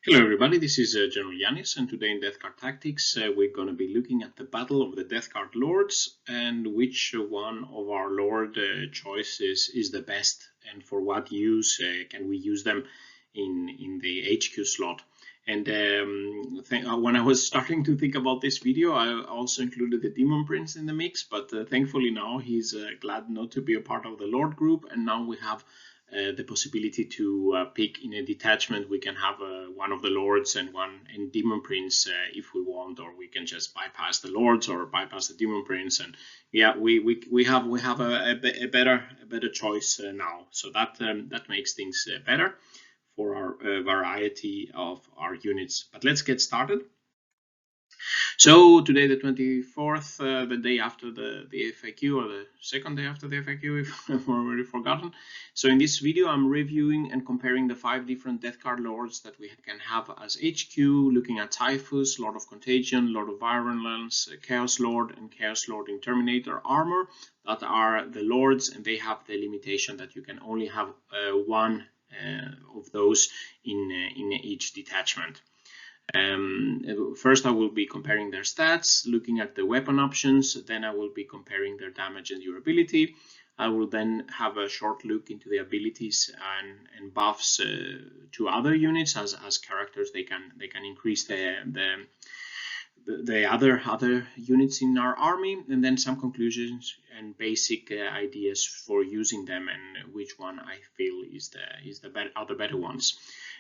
Hello everybody, this is General Yanis, and today in Death Card Tactics we're going to be looking at the Battle of the Death Card Lords and which one of our Lord choices is the best and for what use can we use them in the HQ slot. And when I was starting to think about this video, I also included the Daemon Prince in the mix, but thankfully now he's glad not to be a part of the Lord group, and now we have the possibility to pick in a detachment. We can have one of the lords and Demon Prince if we want, or we can just bypass the lords or bypass the Demon Prince. And yeah, we have a better choice now. So that makes things better for our variety of our units. But let's get started. So today, the 24th, the day after the FAQ, or the second day after the FAQ, if I've already forgotten. So in this video, I'm reviewing and comparing the 5 different Death Card Lords that we can have as HQ, looking at Typhus, Lord of Contagion, Lord of Virulence, Chaos Lord, and Chaos Lord in Terminator Armour. That are the Lords, and they have the limitation that you can only have one of those in each detachment. First, I will be comparing their stats, looking at the weapon options. Then I will be comparing their damage and durability. I will then have a short look into the abilities and buffs to other units as characters. They can increase the other units in our army, and then some conclusions and basic ideas for using them and which one I feel are the better ones.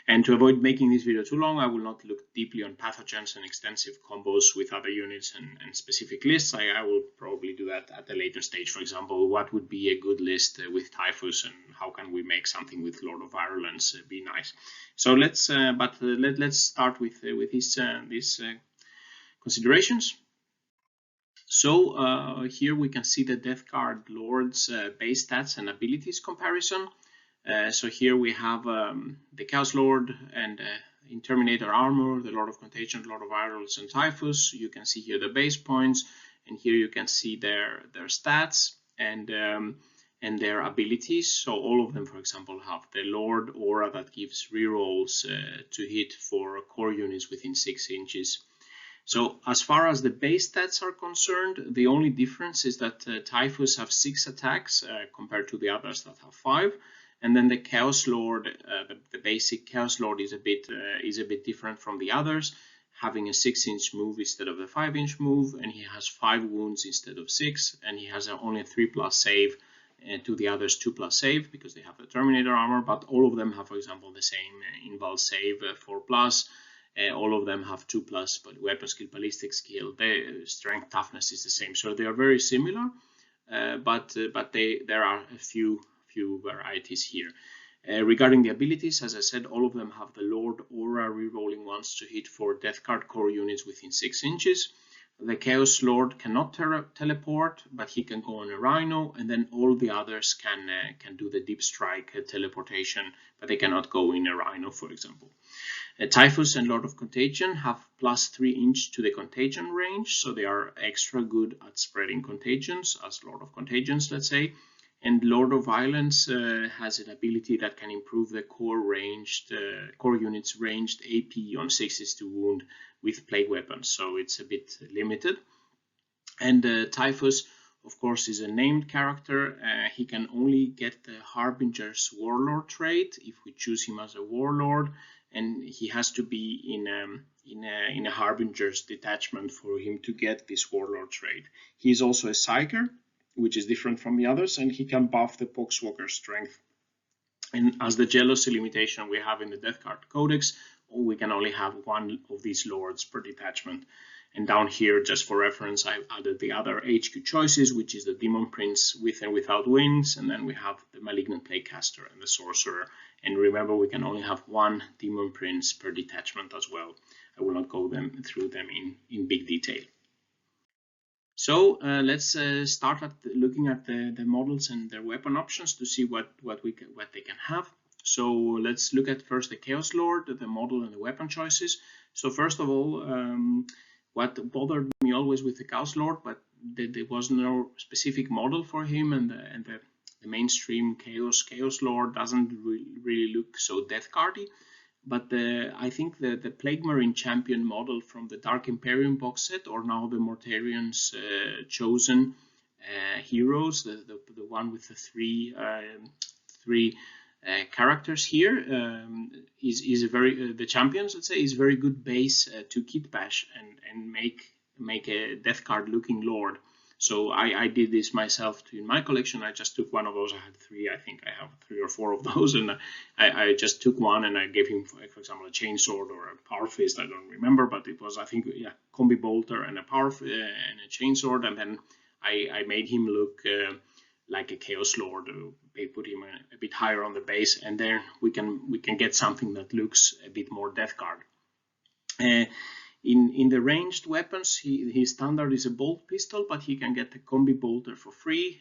And to avoid making this video too long, I will not look deeply on pathogens and extensive combos with other units and specific lists. I will probably do that at a later stage. For example, what would be a good list with Typhus, and how can we make something with Lord of Virulence be nice? So let's start with these considerations. So here we can see the Death Card Lord's base stats and abilities comparison. So here we have the Chaos Lord and in Terminator Armour, the Lord of Contagion, Lord of Virulence and Typhus. You can see here the base points, and here you can see their stats and their abilities. So all of them, for example, have the Lord aura that gives rerolls to hit for core units within 6 inches. So as far as the base stats are concerned, the only difference is that Typhus have 6 attacks compared to the others that have 5. And then the Chaos Lord, the basic Chaos Lord is a bit different from the others, having a 6-inch move instead of a 5-inch move, and he has 5 wounds instead of 6, and he has only a 3+ save, to the others 2+ save because they have the Terminator Armour. But all of them have, for example, the same invul save 4+. All of them have 2+, but weapon skill, ballistic skill, their strength, toughness is the same. So they are very similar, but there are a few varieties here. Regarding the abilities, as I said, all of them have the Lord aura rerolling once to hit for Death Card core units within 6 inches. The Chaos Lord cannot teleport, but he can go on a Rhino, and then all the others can do the Deep Strike teleportation, but they cannot go in a Rhino, for example. Typhus and Lord of Contagion have +3 inch to the contagion range, so they are extra good at spreading contagions as Lord of Contagions, let's say. And Lord of Violence has an ability that can improve the core units ranged AP on 6s to wound with plague weapons, so it's a bit limited. And Typhus, of course, is a named character. He can only get the Harbinger's Warlord trait if we choose him as a Warlord, and he has to be in a Harbinger's detachment for him to get this Warlord trait. He's also a Psyker, which is different from the others, and he can buff the Poxwalker strength. And as the jealousy limitation we have in the Death Card Codex, we can only have one of these lords per detachment. And down here, just for reference, I've added the other HQ choices, which is the Daemon Prince with and without wings, and then we have the Malignant Plaguecaster and the Sorcerer. And remember, we can only have one Daemon Prince per detachment as well. I will not go through them in big detail. So let's start at looking at the models and their weapon options to see what they can have. So let's look at first the Chaos Lord, the model and the weapon choices. So first of all, what bothered me always with the Chaos Lord, but there was no specific model for him, and the mainstream Chaos Lord doesn't really look so death cardy. But I think the Plague Marine Champion model from the Dark Imperium box set, or now the Mortarion's chosen heroes, the one with the three characters here, is a very the champions, let's say, is very good base to kit bash and make a death card looking lord. So I did this myself in my collection. I just took one of those. I had three. I think I have 3 or 4 of those, and I just took one and I gave him, for example, a chainsword or a power fist. I don't remember, but it was, I think, yeah, combi bolter and a and a chainsword, and then I made him look like a chaos lord. They put him a bit higher on the base, and then we can get something that looks a bit more death card. In the ranged weapons, his standard is a bolt pistol, but he can get the combi bolter for free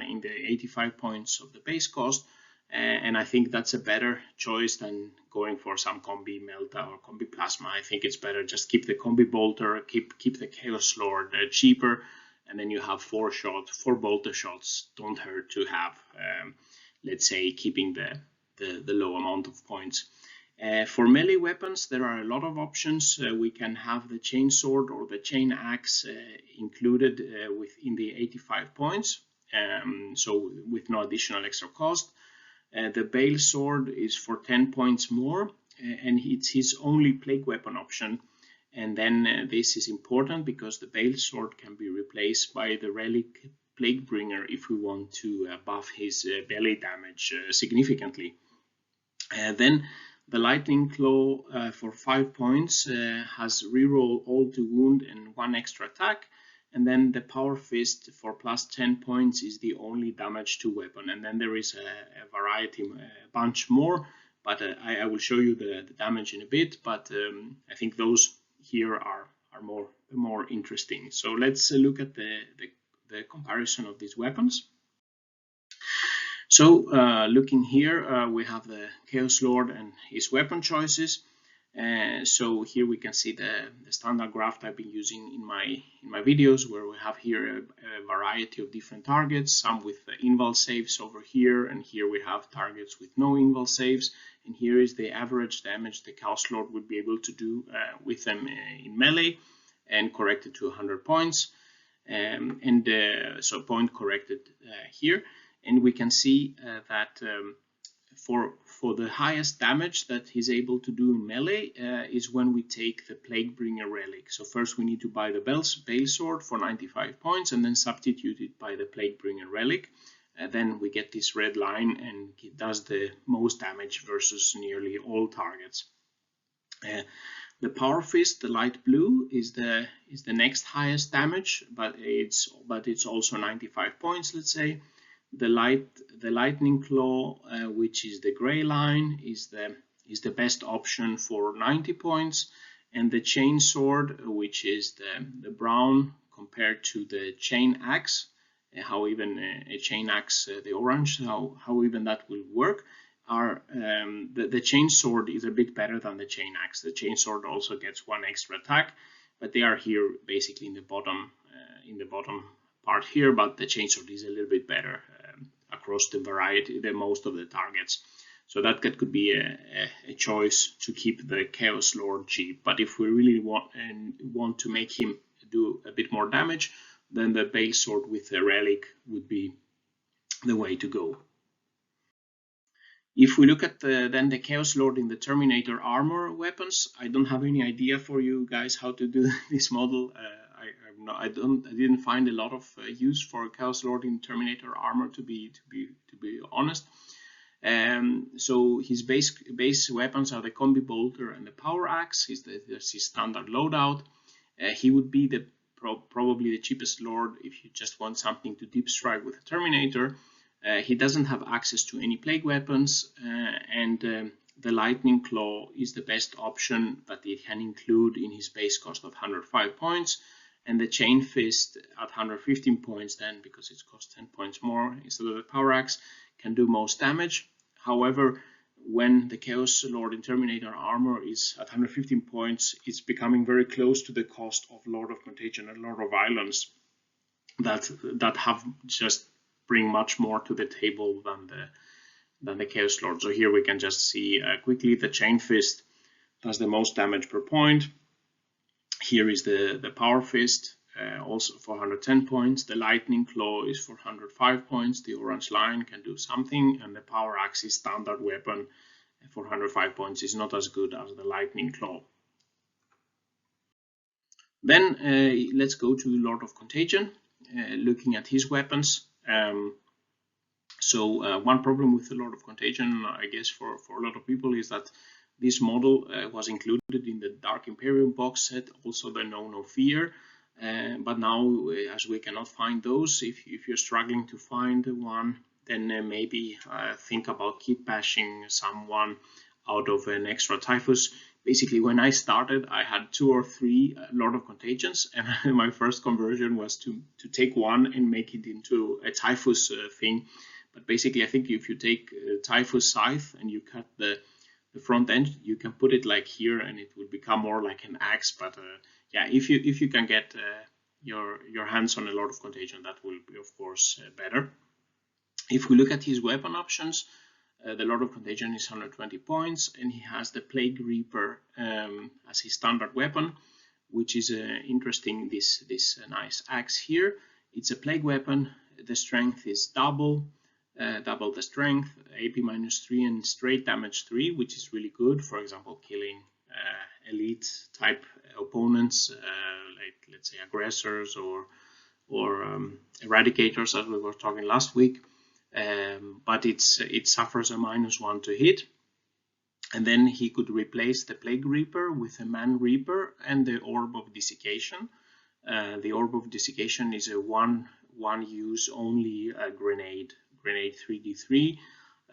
in the 85 points of the base cost, and I think that's a better choice than going for some combi melta or combi plasma. I think it's better just keep the combi bolter, keep the chaos lord cheaper, and then you have 4 bolter shots. Don't hurt to have, let's say, keeping the low amount of points. For melee weapons, there are a lot of options. We can have the chain sword or the chain axe included within the 85 points, so with no additional extra cost. The bale sword is for 10 points more, and it's his only plague weapon option. And then this is important because the bale sword can be replaced by the relic plague bringer if we want to buff his belly damage significantly. Then the Lightning Claw for 5 points has reroll all to wound and 1 extra attack, and then the Power Fist for plus 10 points is the only damage to weapon. And then there is a variety, a bunch more, but I will show you the damage in a bit. But I think those here are more interesting. So let's look at the comparison of these weapons. So looking here, we have the Chaos Lord and his weapon choices. So here we can see the standard graph I've been using in my videos, where we have here a variety of different targets, some with invul saves over here, and here we have targets with no invul saves. And here is the average damage the Chaos Lord would be able to do with them in melee, and corrected to 100 points. So point corrected here. And we can see that for the highest damage that he's able to do in melee is when we take the Plaguebringer relic. So first we need to buy the Bale Sword for 95 points and then substitute it by the Plaguebringer relic. Then we get this red line, and it does the most damage versus nearly all targets. The Power Fist, the light blue, is the next highest damage, but it's also 95 points, let's say. The Lightning Claw, which is the gray line, is the best option for 90 points, and the Chain Sword, which is the brown compared to the Chain Axe, how even a Chain Axe, the orange, how even that will work. The Chain Sword is a bit better than the Chain Axe. The Chain Sword also gets 1 extra attack, but they are here basically in the bottom part here. But the Chain Sword is a little bit better across the most of the targets. So that could be a choice to keep the Chaos Lord cheap. But if we really want to make him do a bit more damage, then the Bale Sword with the relic would be the way to go. If we look at then the Chaos Lord in the Terminator Armour weapons, I don't have any idea for you guys how to do this model. I didn't find a lot of use for Chaos Lord in Terminator Armour, to be honest. So his base weapons are the Combi Bolter and the Power Axe. There's his standard loadout. He would be probably the cheapest Lord if you just want something to deep strike with a Terminator. He doesn't have access to any plague weapons, and the Lightning Claw is the best option that it can include in his base cost of 105 points, and the Chain Fist at 115 points then, because it costs 10 points more instead of the Power Axe, can do most damage. However, when the Chaos Lord in Terminator Armour is at 115 points, it's becoming very close to the cost of Lord of Contagion and Lord of Violence that have just bring much more to the table the Chaos Lord. So here we can just see quickly the Chain Fist does the most damage per point. Here is the Power Fist, also for 110 points. The Lightning Claw is for 105 points. The Orange Lion can do something, and the Power Axe is standard weapon for 105 points. Is not as good as the Lightning Claw. Then let's go to Lord of Contagion, looking at his weapons. So one problem with the Lord of Contagion, I guess for a lot of people, is that this model was included in the Dark Imperium box set, also the Know No Fear. But now, as we cannot find those, if you're struggling to find one, then maybe think about kit bashing someone out of an extra Typhus. Basically, when I started, I had 2 or 3 Lord of Contagions, and my first conversion was to take one and make it into a Typhus thing. But basically, I think if you take Typhus Scythe and you cut the front end, you can put it like here, and it will become more like an axe. But yeah, if you can get your hands on a Lord of Contagion, that will be, of course, better. If we look at his weapon options, the Lord of Contagion is 120 points, and he has the Plague Reaper as his standard weapon, which is interesting. This nice axe here. It's a plague weapon. The strength is double the strength, AP -3, and straight damage 3, which is really good. For example, killing elite type opponents, like let's say aggressors or eradicators, as we were talking last week. But it suffers a -1 to hit. And then he could replace the Plague Reaper with a Man Reaper and the Orb of Desiccation. The Orb of Desiccation is a one use only grenade 3d3,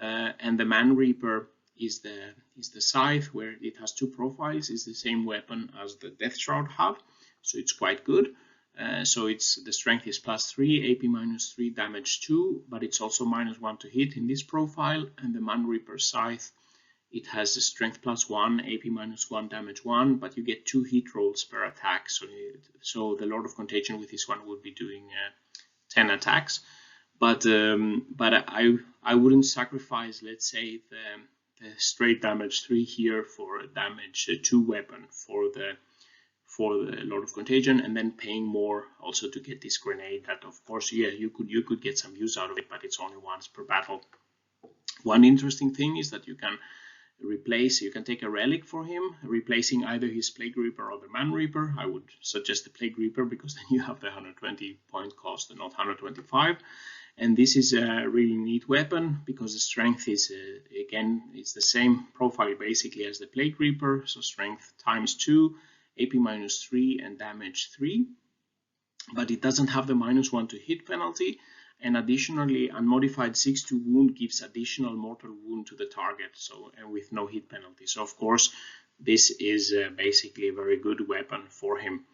and the Man Reaper is the scythe, where it has 2 profiles. It's the same weapon as the Death Shroud have, so it's quite good. So the strength is +3, AP -3, damage 2, but it's also -1 to hit in this profile. And the Man Reaper scythe, it has the strength +1, AP -1, damage 1, but you get 2 hit rolls per attack. So the Lord of Contagion with this one would be doing 10 attacks. But I wouldn't sacrifice, let's say, the straight damage 3 here for a damage 2 weapon for the Lord of Contagion, and then paying more also to get this grenade. That, of course, yeah, you could get some use out of it, but it's only once per battle. One interesting thing is that you can take a relic for him, replacing either his Plague Reaper or the Man Reaper. I would suggest the Plague Reaper, because then you have the 120 point cost and not 125. And this is a really neat weapon, because the strength is, again, it's the same profile basically as the Plague Reaper. So strength ×2, AP -3, and damage 3. But it doesn't have the -1 to hit penalty. And additionally, unmodified 6-2 wound gives additional mortal wound to the target, so with no hit penalty. So of course, this is basically a very good weapon for him.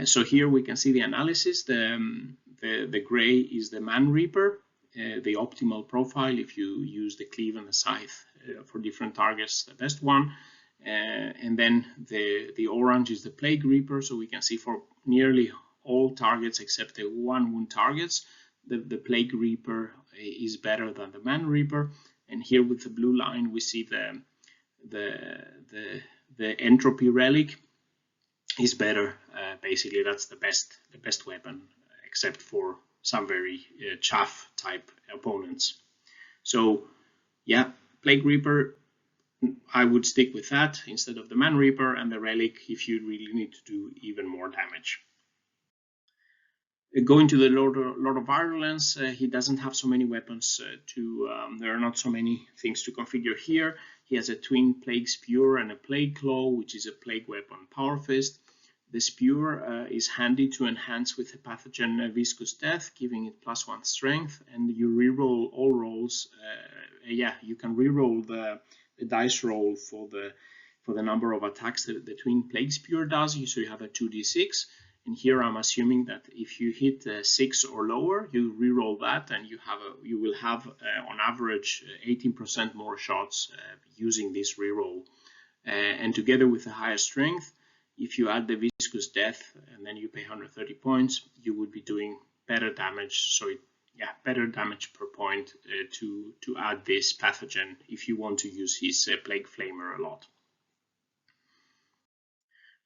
So here we can see the analysis. The gray is the Man Reaper, the optimal profile if you use the cleave and the scythe for different targets, the best one. And then the orange is the Plague Reaper. So we can see for nearly all targets except the 1 wound targets, the Plague Reaper is better than the Man Reaper. And here with the blue line, we see the Entropy Relic is better. Basically, that's the best weapon, except for some very chaff type opponents. So yeah, Plague Reaper, I would stick with that instead of the Man Reaper, and the Relic if you really need to do even more damage. Going to the Lord of Virulence, he doesn't have so many weapons there are not so many things to configure here. He has a twin Plague Spear and a Plague Claw, which is a Plague weapon Power Fist. The Spear is handy to enhance with a pathogen Viscous Death, giving it +1 strength, and you reroll all rolls. You can reroll the dice roll for the number of attacks that the twin Plague Spear does. So you have a 2d6. And here I'm assuming that if you hit 6 or lower, you reroll that, and you will have on average 18% more shots using this reroll. And together with the higher strength, if you add the Viscous Death and then you pay 130 points, you would be doing better damage. So better damage per point to add this pathogen if you want to use his Plague Flamer a lot.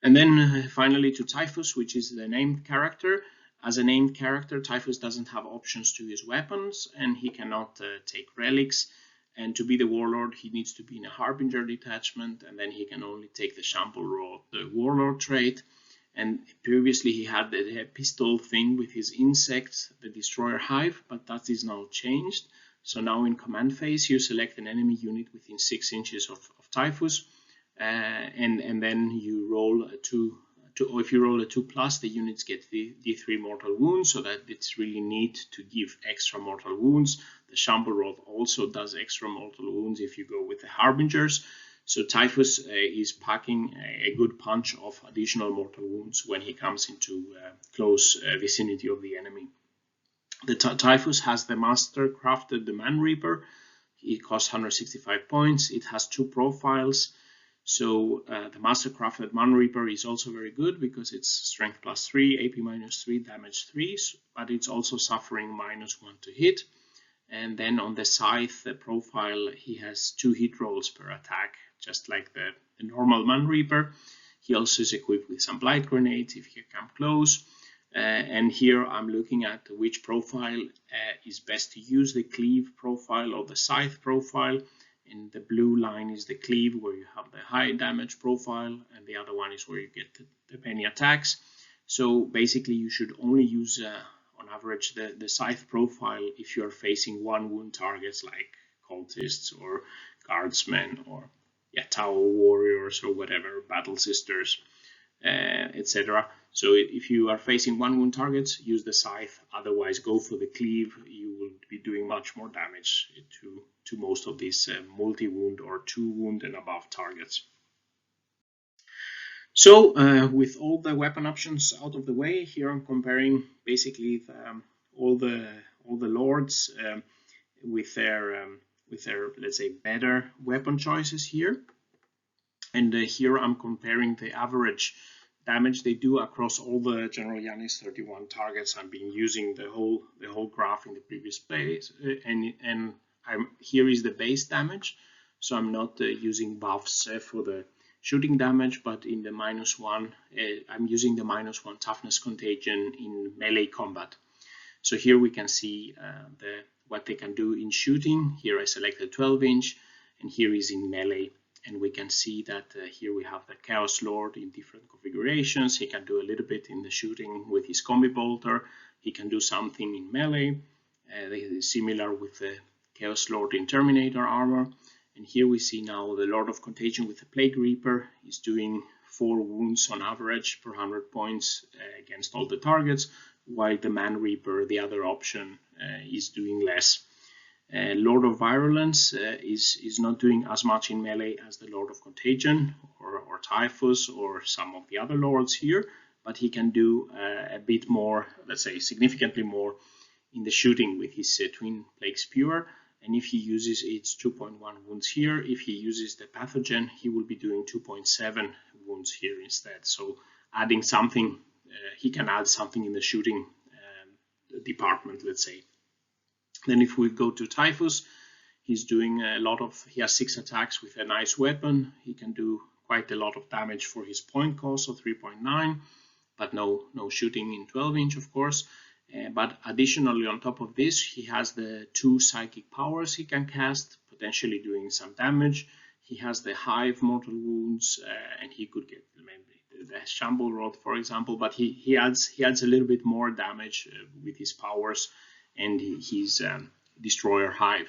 And then finally to Typhus, which is the named character. As a named character, Typhus doesn't have options to his weapons, and he cannot take relics. And to be the warlord, he needs to be in a Harbinger detachment, and then he can only take the Shamble Rod, the warlord trait. And previously he had the pistol thing with his insect, the Destroyer Hive, but that is now changed. So now in command phase, you select an enemy unit within 6 inches of Typhus, and then you roll a 2. Or if you roll a 2+, the units get the D3 mortal wounds, so that it's really neat to give extra mortal wounds. The Shamble Rod also does extra mortal wounds if you go with the Harbingers. So Typhus is packing a good punch of additional mortal wounds when he comes into close vicinity of the enemy. The Typhus has the Master Crafted the Man Reaper. It costs 165 points. It has 2 profiles. So the Master Crafted Man Reaper is also very good because it's strength +3, AP -3, damage 3, but it's also suffering -1 to hit. And then on the Scythe profile, he has 2 hit rolls per attack, just like the normal Man Reaper. He also is equipped with some Blight Grenades if he can come close. And here I'm looking at which profile is best to use, the Cleave profile or the Scythe profile. And the blue line is the Cleave, where you have the high damage profile, and the other one is where you get the many attacks. So basically you should only use on average the Scythe profile if you are facing 1 wound targets like cultists or guardsmen or Tower Warriors or whatever, Battle Sisters, etc. So if you are facing 1 wound targets, use the Scythe. Otherwise, go for the Cleave. You will be doing much more damage to most of these multi-wound or 2-wound and above targets. So with all the weapon options out of the way, here I'm comparing basically all the lords with their let's say better weapon choices here. And here I'm comparing the average damage they do across all the General Yanis 31 targets. I've been using the whole graph in the previous place, and here is the base damage. So I'm not using buffs for the shooting damage, but in the -1, I'm using the -1 toughness contagion in melee combat. So here we can see what they can do in shooting. Here I selected 12-inch, and here is in melee. And we can see that here we have the Chaos Lord in different configurations. He can do a little bit in the shooting with his Combi Bolter. He can do something in melee, similar with the Chaos Lord in Terminator Armour. And here we see now the Lord of Contagion with the Plague Reaper is doing 4 wounds on average per 100 points against all the targets, while the Man Reaper, the other option, is doing less. Lord of Virulence is not doing as much in melee as the Lord of Contagion or Typhus or some of the other lords here, but he can do a bit more, let's say significantly more, in the shooting with his Twin Plague Spewer. And if he uses its 2.1 wounds here, if he uses the pathogen, he will be doing 2.7 wounds here instead. So adding something, he can add something in the shooting department, let's say. Then if we go to Typhus, he's doing he has 6 attacks with a nice weapon. He can do quite a lot of damage for his point cost of 3.9, but no shooting in 12-inch, of course. But additionally, on top of this, he has the 2 psychic powers he can cast, potentially doing some damage. He has the Hive mortal wounds, and he could get maybe the Shamble Rod, for example, but he adds a little bit more damage with his powers and his Destroyer Hive.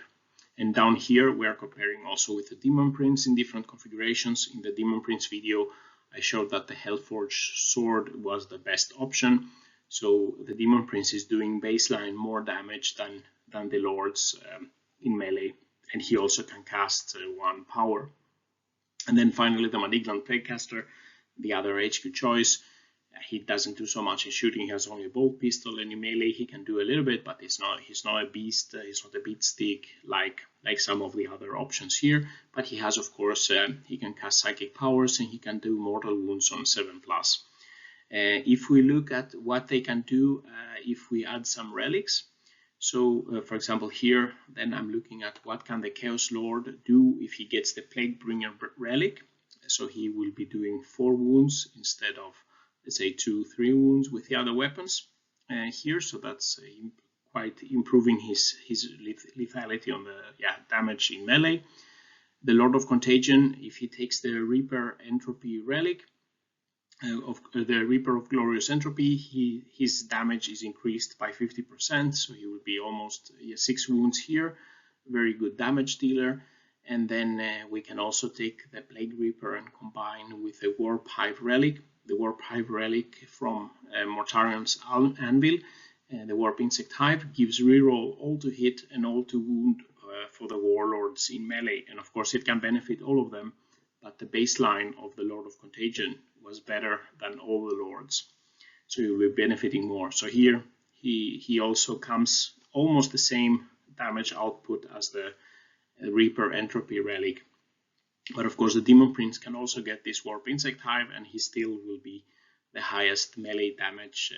And down here we are comparing also with the Daemon Prince in different configurations. In the Daemon Prince video I showed that the Hellforged Sword was the best option. So the Daemon Prince is doing baseline more damage than the lords in melee, and he also can cast 1 power. And then finally the Malignant Plaguecaster, the other HQ choice. He doesn't do so much in shooting. He has only a bolt pistol, and in melee he can do a little bit, but he's not a beast. He's not a beat stick like some of the other options here. But he has, of course, he can cast psychic powers, and he can do mortal wounds on 7+. If we look at what they can do if we add some relics, So, for example, here, then I'm looking at what can the Chaos Lord do if he gets the Plaguebringer relic. So he will be doing 4 wounds instead of, let's say, 2-3 wounds with the other weapons here. So that's quite improving his lethality on the damage in melee. The Lord of Contagion, if he takes the Reaper Entropy relic, of the Reaper of Glorious Entropy, his damage is increased by 50%, so he will be almost 6 wounds here. Very good damage dealer. And then we can also take the Plague Reaper and combine with the Warp Hive relic. The Warp Hive relic from Mortarion's Anvil. The Warp Insect Hive gives reroll all to hit and all to wound for the Warlords in melee. And of course it can benefit all of them, but the baseline of the Lord of Contagion was better than all the Lords. So you'll be benefiting more. So here he also comes almost the same damage output as the Reaper Entropy relic. But of course the Daemon Prince can also get this Warp Insect Hive, and he still will be the highest melee damage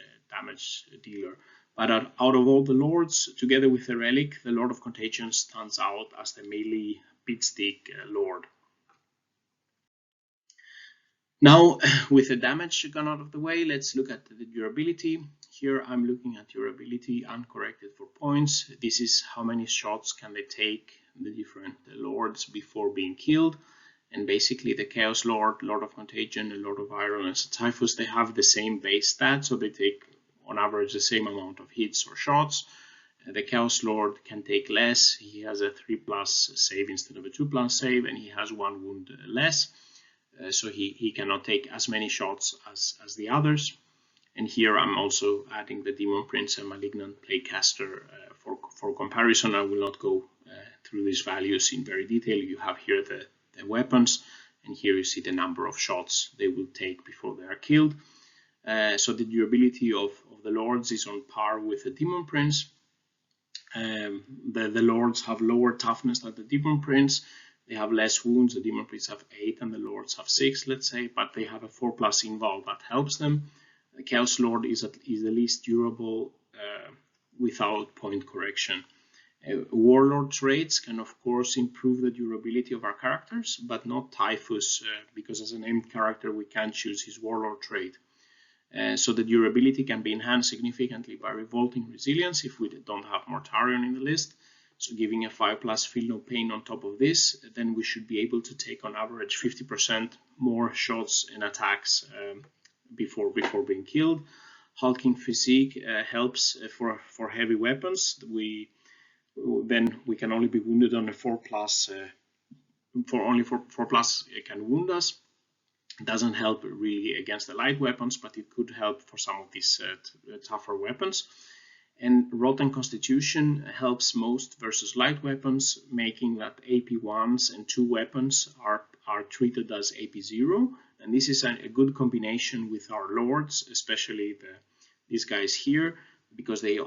dealer. But out of all the Lords, together with the relic, the Lord of Contagion stands out as the melee beatstick Lord. Now, with the damage gone out of the way, let's look at the durability. Here I'm looking at durability uncorrected for points. This is how many shots can they take, the different Lords, before being killed. And basically the Chaos Lord, Lord of Contagion, and Lord of Virulence and Typhus, they have the same base stat, so they take on average the same amount of hits or shots. The Chaos Lord can take less. He has a 3+ save instead of a 2+ save, and he has 1 wound less. So he cannot take as many shots as the others. And here I'm also adding the Daemon Prince and Malignant Plaguecaster for comparison. I will not go through these values in very detail. You have here the weapons, and here you see the number of shots they will take before they are killed. So the durability of the Lords is on par with the Daemon Prince. The Lords have lower toughness than the Daemon Prince. They have less wounds. The Daemon Prince have 8 and the Lords have 6, let's say, but they have a 4+ invul that helps them. The Chaos Lord is the least durable without point correction. Warlord traits can of course improve the durability of our characters, but not Typhus, because as a named character we can't choose his Warlord trait. So the durability can be enhanced significantly by Revolting Resilience if we don't have Mortarion in the list. So giving a 5+ Feel No Pain on top of this, then we should be able to take on average 50% more shots and attacks before being killed. Hulking Physique helps for heavy weapons. Then we can only be wounded on a 4+. For only 4+ it can wound us. It doesn't help really against the light weapons, but it could help for some of these tougher weapons. And Rotten Constitution helps most versus light weapons, making that AP1s and 2 weapons are treated as AP0. And this is a good combination with our Lords, especially these guys here, because they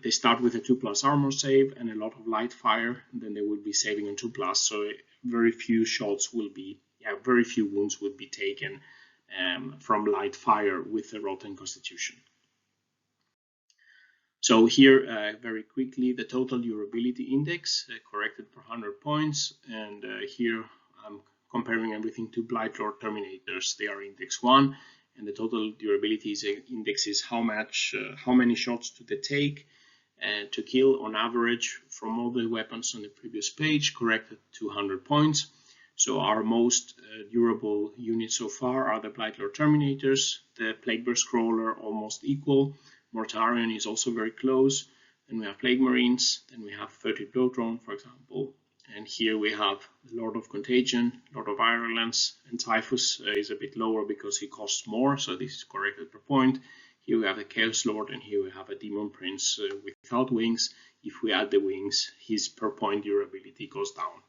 start with a 2+ armor save and a lot of light fire. Then they will be saving on 2+, so very few shots will be, very few wounds would be taken from light fire with the Rotten Constitution. So here, very quickly, the total durability index corrected per 100 points, and here I'm comparing everything to Blightlord Terminators. They are index 1, and the total durability index is how many shots do they take to kill on average from all the weapons on the previous page, corrected to 100 points. So our most durable units so far are the Blightlord Terminators, the Plaguebear Crawler almost equal, Mortarion is also very close, then we have Plague Marines, then we have 30 Blow Drone, for example, and here we have the Lord of Contagion, Lord of Virulence, and Typhus is a bit lower because he costs more, so this is corrected per point. Here we have the Chaos Lord, and here we have a Daemon Prince without wings. If we add the wings, his per point durability goes down.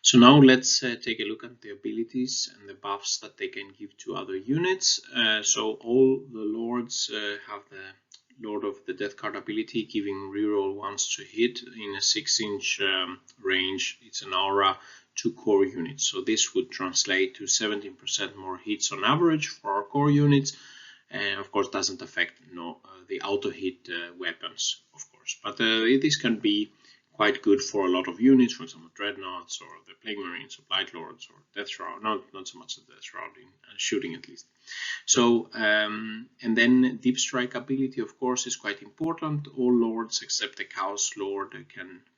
So now let's take a look at the abilities and the buffs that they can give to other units. So all the Lords have the Lord of the Death card ability, giving reroll once to hit in a 6-inch range. It's an aura to core units. So this would translate to 17% more hits on average for our core units. and of course doesn't affect the auto hit weapons, of course, but this can be quite good for a lot of units, for example dreadnoughts or the plague marines or blight lords or death shroud, not so much the death shroud in shooting at least. So and then deep strike ability, of course, is quite important. All lords except the Chaos Lord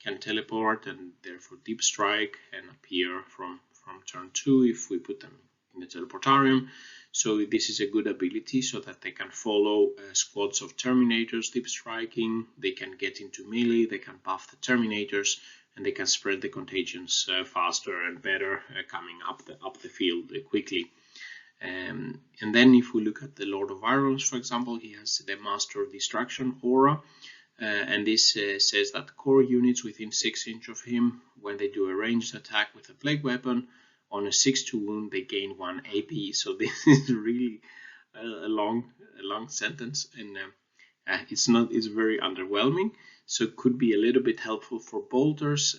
can teleport and therefore deep strike and appear from turn 2 if we put them in the teleportarium. So this is a good ability so that they can follow squads of Terminators deep striking, they can get into melee, they can buff the Terminators, and they can spread the contagions faster and better coming up the field quickly. And then if we look at the Lord of Virulence, for example, he has the Master of Destruction aura, and this says that core units within 6 inches of him, when they do a ranged attack with a plague weapon, on a 6-2 wound they gain 1 AP. So this is really a long sentence, and it's very underwhelming. So it could be a little bit helpful for bolters,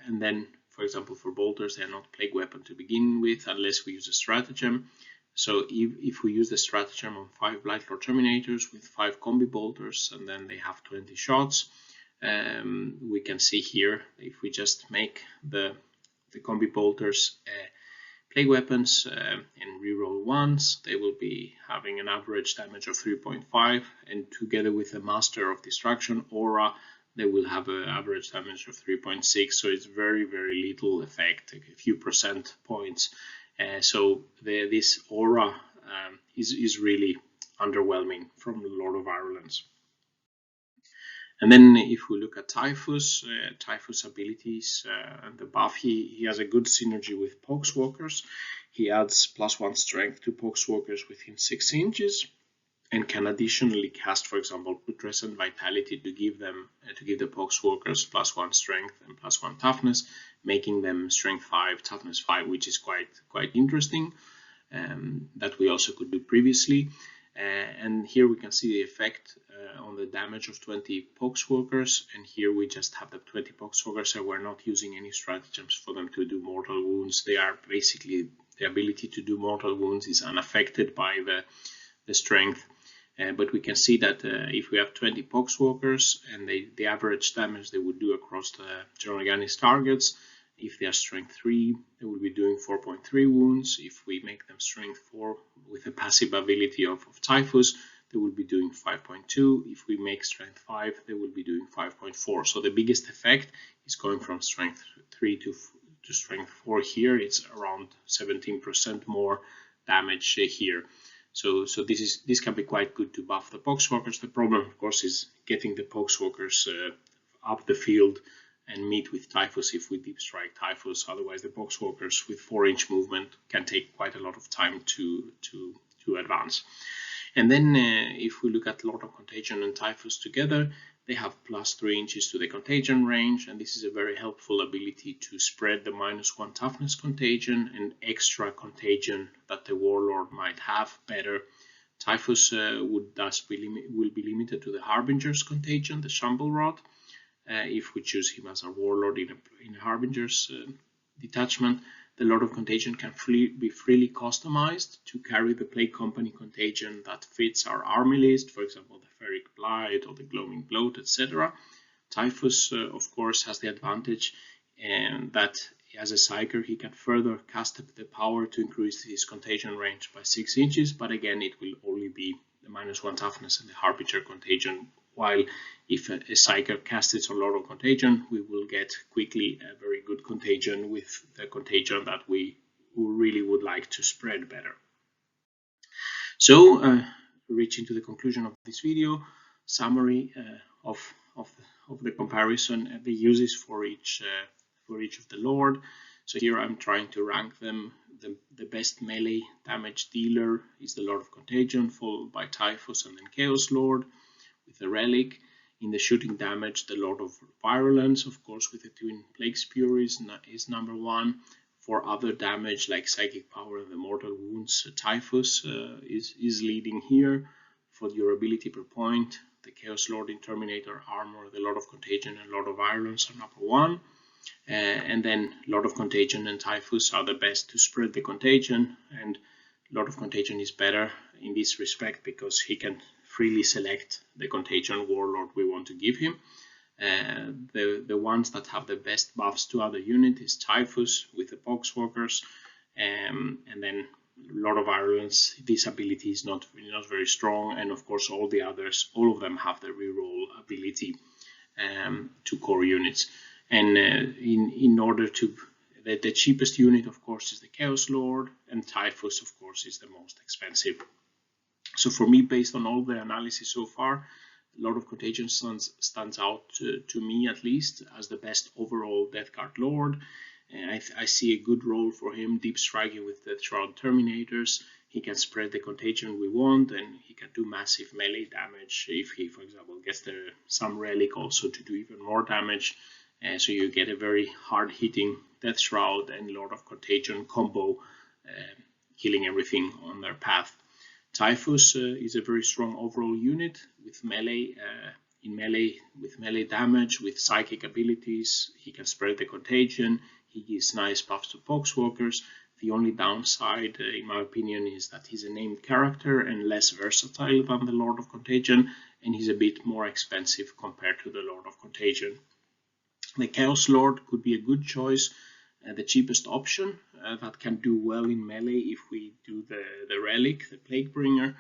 and then for example for bolters they are not plague weapon to begin with unless we use a stratagem. So if we use the stratagem on 5 Blight Lord Terminators with 5 combi bolters and then they have 20 shots, we can see here if we just make the combi bolters plague weapons and reroll ones, they will be having an average damage of 3.5, and together with the Master of Destruction aura they will have an average damage of 3.6, so it's very little effect, a few percent points. So this aura is really underwhelming from the Lord of Virulence. And then if we look at Typhus, Typhus abilities and the buff, he has a good synergy with Poxwalkers. He adds +1 strength to Poxwalkers within 6 inches, and can additionally cast, for example, Putrescent Vitality to give the Poxwalkers +1 strength and +1 toughness, making them strength 5, toughness 5, which is quite interesting. That we also could do previously. And here we can see the effect on the damage of 20 Poxwalkers, and here we just have the 20 Poxwalkers, so we're not using any stratagems for them to do mortal wounds. They are basically, the ability to do mortal wounds is unaffected by the strength. But we can see that if we have 20 Poxwalkers and the average damage they would do across the General Organis targets, if they are strength 3, they will be doing 4.3 wounds. If we make them strength 4 with a passive ability of Typhus, they will be doing 5.2. If we make strength 5, they will be doing 5.4. So the biggest effect is going from strength 3 to strength 4 here. It's around 17% more damage here. So this can be quite good to buff the Poxwalkers. The problem, of course, is getting the Poxwalkers up the field and meet with Typhus if we deep strike Typhus. Otherwise, the Poxwalkers with 4-inch movement can take quite a lot of time to advance. And then if we look at Lord of Contagion and Typhus together, they have +3 inches to the contagion range, and this is a very helpful ability to spread the -1 toughness contagion and extra contagion that the Warlord might have better. Typhus would thus will be limited to the Harbinger's contagion, the Shamble Rod, if we choose him as a Warlord in a Harbinger's detachment. The Lord of Contagion can be freely customized to carry the Plague Company contagion that fits our army list, for example, the Ferric Blight or the Gloaming Bloat, etc. Typhus, of course, has the advantage that as a Psyker he can further cast the power to increase his contagion range by 6 inches, but again it will only be the -1 toughness and the Harbinger contagion, while if a Psyker casts its Lord of Contagion, we will get quickly a very good contagion with the contagion that we really would like to spread better. So, reaching to the conclusion of this video, summary of the comparison and the uses for each of the Lord. So here I'm trying to rank them. The best melee damage dealer is the Lord of Contagion, followed by Typhus and then Chaos Lord with the Relic. In the shooting damage, the Lord of Virulence, of course, with the Twin Plague Spear is number 1. For other damage like Psychic Power and the Mortal Wounds, Typhus is leading here. For durability per point, the Chaos Lord in Terminator Armour, the Lord of Contagion and Lord of Virulence are number 1. And then Lord of Contagion and Typhus are the best to spread the contagion, and Lord of Contagion is better in this respect because he can freely select the Contagion Warlord we want to give him. The ones that have the best buffs to other units is Typhus with the Poxwalkers, and then Lord of Virulence. This ability is not very strong, and of course all the others, all of them have the reroll ability to core units. And in order to the cheapest unit, of course, is the Chaos Lord, and Typhus, of course, is the most expensive. So for me, based on all the analysis so far, Lord of Contagion stands out to me, at least, as the best overall Death Guard Lord. I see a good role for him, deep striking with the Shroud Terminators. He can spread the contagion we want, and he can do massive melee damage if he, for example, gets some relic also to do even more damage. So you get a very hard-hitting Death Shroud and Lord of Contagion combo, killing everything on their path. Typhus is a very strong overall unit with melee, with melee damage, with psychic abilities. He can spread the contagion. He gives nice buffs to Poxwalkers. The only downside, in my opinion, is that he's a named character and less versatile than the Lord of Contagion, and he's a bit more expensive compared to the Lord of Contagion. The Chaos Lord could be a good choice, the cheapest option that can do well in melee if we do the relic, the Plague Bringer.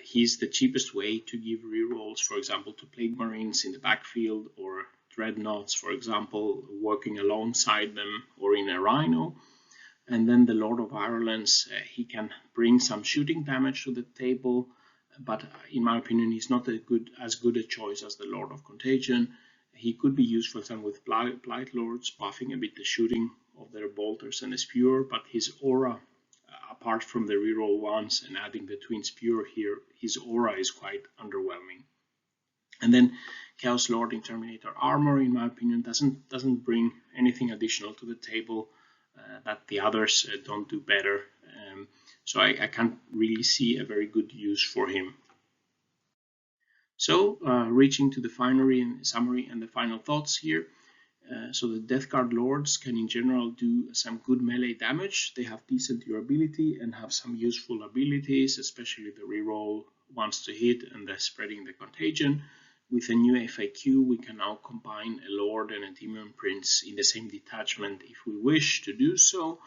He's the cheapest way to give rerolls, for example, to Plague Marines in the backfield, or Dreadnoughts, for example, working alongside them, or in a Rhino. And then the Lord of Virulence, he can bring some shooting damage to the table, but in my opinion, he's not as good a choice as the Lord of Contagion. He could be used, for example, with Blight Lords, buffing a bit the shooting of their bolters and the spewer, but his aura, apart from the reroll ones and adding the Twin Spewer here, his aura is quite underwhelming. And then Chaos Lord in Terminator Armour, in my opinion, doesn't bring anything additional to the table that the others don't do better. So I can't really see a very good use for him. So reaching to the summary and the final thoughts here. So the Death Guard Lords can in general do some good melee damage. They have decent durability and have some useful abilities, especially the reroll ones to hit and the spreading the contagion. With a new FAQ, we can now combine a Lord and a Daemon Prince in the same detachment if we wish to do so.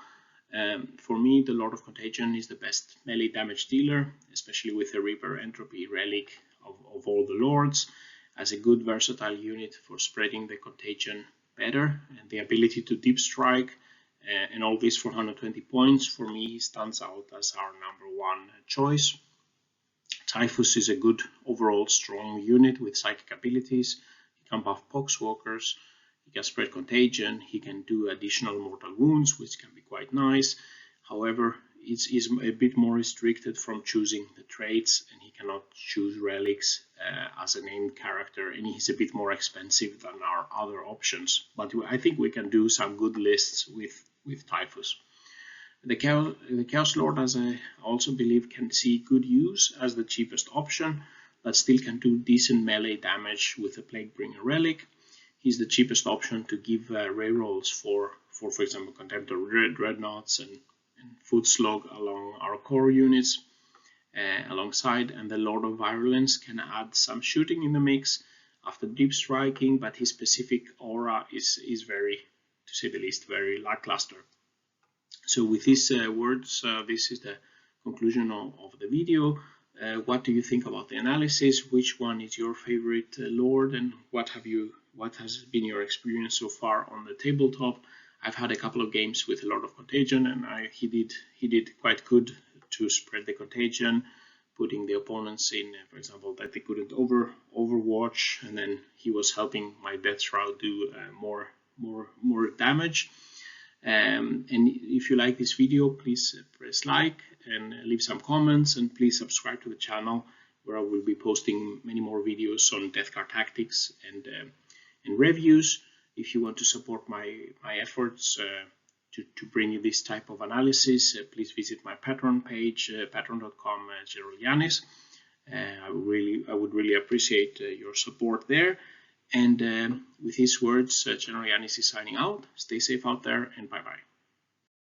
For me, the Lord of Contagion is the best melee damage dealer, especially with the Reaper Entropy relic of all the Lords, as a good versatile unit for spreading the contagion better, and the ability to deep strike, and all this for 120 points. For me, he stands out as our #1 choice. Typhus is a good overall strong unit with psychic abilities. He can buff Poxwalkers, he can spread contagion, he can do additional mortal wounds, which can be quite nice. However, is a bit more restricted from choosing the traits, and he cannot choose relics as a named character, and he's a bit more expensive than our other options. But I think we can do some good lists with Typhus. The Chaos Lord, as I also believe, can see good use as the cheapest option, but still can do decent melee damage with the Plague Bringer relic. He's the cheapest option to give rerolls for example, Contemptor Dreadnoughts and Foot Slug along our core units alongside, and the Lord of Virulence can add some shooting in the mix after deep striking, but his specific aura is very, to say the least, very lackluster. So with these words, this is the conclusion of the video. What do you think about the analysis? Which one is your favorite Lord, and what has been your experience so far on the tabletop? I've had a couple of games with a Lord of Contagion, and he did quite good to spread the contagion, putting the opponents in, for example, that they couldn't overwatch, and then he was helping my Death Shroud do more damage. And if you like this video, please press like and leave some comments, and please subscribe to the channel, where I will be posting many more videos on Death Guard tactics and reviews. If you want to support my efforts to bring you this type of analysis, please visit my Patreon page, patreon.com/GeneralYanis. I would really appreciate your support there. And with these words, General Yanis is signing out. Stay safe out there, and bye-bye.